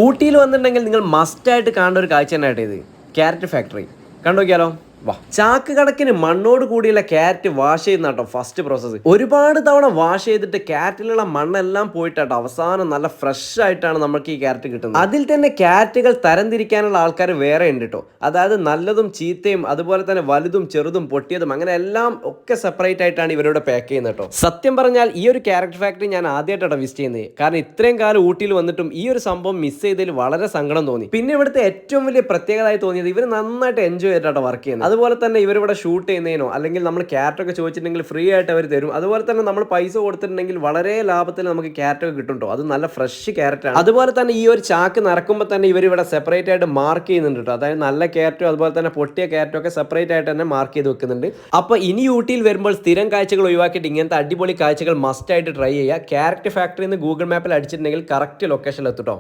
ഊട്ടിയിൽ വന്നിട്ടുണ്ടെങ്കിൽ നിങ്ങൾ മസ്റ്റായിട്ട് കാണേണ്ട ഒരു കാഴ്ച തന്നെയായിട്ട് ഇത് ക്യാരറ്റ് ഫാക്ടറി കണ്ടു നോക്കിയാലോ. വാ, ചാക്ക് കണക്കിന് മണ്ണോട് കൂടിയുള്ള ക്യാരറ്റ് വാഷ് ചെയ്യുന്ന കേട്ടോ ഫസ്റ്റ് പ്രോസസ്സ്. ഒരുപാട് തവണ വാഷ് ചെയ്തിട്ട് ക്യാരറ്റിലുള്ള മണ്ണെല്ലാം പോയിട്ടാട്ടോ അവസാനം നല്ല ഫ്രഷ് ആയിട്ടാണ് നമുക്ക് ഈ ക്യാരറ്റ് കിട്ടുന്നത്. അതിൽ തന്നെ ക്യാരറ്റുകൾ തരംതിരിക്കാനുള്ള ആൾക്കാർ വേറെ ഉണ്ട് കേട്ടോ. അതായത് നല്ലതും ചീത്തയും അതുപോലെ തന്നെ വലുതും ചെറുതും പൊട്ടിയതും അങ്ങനെ എല്ലാം ഒക്കെ സെപ്പറേറ്റ് ആയിട്ടാണ് ഇവരോട് പാക്ക് ചെയ്യുന്നത് കേട്ടോ. സത്യം പറഞ്ഞാൽ ഈ ഒരു ക്യാരറ്റ് ഫാക്ടറി ഞാൻ ആദ്യമായിട്ടാണ് വിസിറ്റ് ചെയ്യുന്നത്. കാരണം ഇത്രയും കാലം ഊട്ടിയിൽ വന്നിട്ടും ഈ ഒരു സംഭവം മിസ് ചെയ്തതിൽ വളരെ സങ്കടം തോന്നി. പിന്നെ ഇവിടുത്തെ ഏറ്റവും വലിയ പ്രത്യേകതയായി തോന്നിയത് ഇവർ നന്നായിട്ട് എൻജോയ് ചെയ്തിട്ടാണ് വർക്ക് ചെയ്യുന്നത്. അതുപോലെ തന്നെ ഇവരിവിടെ ഷൂട്ട് ചെയ്യുന്നതിനോ അല്ലെങ്കിൽ നമ്മൾ ക്യാരറ്റൊക്കെ ചോദിച്ചിട്ടുണ്ടെങ്കിൽ ഫ്രീ ആയിട്ട് അവർ തരും. അതുപോലെ തന്നെ നമ്മൾ പൈസ കൊടുത്തിട്ടുണ്ടെങ്കിൽ വളരെ ലാഭത്തിൽ നമുക്ക് ക്യാരറ്റൊക്കെ കിട്ടും. അത് നല്ല ഫ്രഷ് ക്യാരറ്റാണ്. അതുപോലെ തന്നെ ഈ ഒരു ചാക്ക് നിറക്കുമ്പോൾ തന്നെ ഇവരിവിടെ സെപ്പറേറ്റ് ആയിട്ട് മാർക്ക് ചെയ്യുന്നുണ്ട് കേട്ടോ. അതായത് നല്ല ക്യാരറ്റും അതുപോലെ തന്നെ പൊട്ടിയ ക്യാരറ്റും ഒക്കെ സെപ്പറേറ്റ് ആയിട്ട് തന്നെ മാർക്ക് ചെയ്ത് വെക്കുന്നുണ്ട്. അപ്പോൾ ഇനി ഊട്ടിയിൽ വരുമ്പോൾ സ്ഥിരം കാഴ്ചകൾ ഒഴിവാക്കിയിട്ട് ഇങ്ങനത്തെ അടിപൊളി കാഴ്ചകൾ മസ്റ്റ് ആയിട്ട് ട്രൈ ചെയ്യുക. ക്യാരറ്റ് ഫാക്ടറി എന്ന് ഗൂഗിൾ മാപ്പിൽ അടിച്ചിട്ടുണ്ടെങ്കിൽ കറക്റ്റ് ലൊക്കേഷനിൽ എത്തും കേട്ടോ.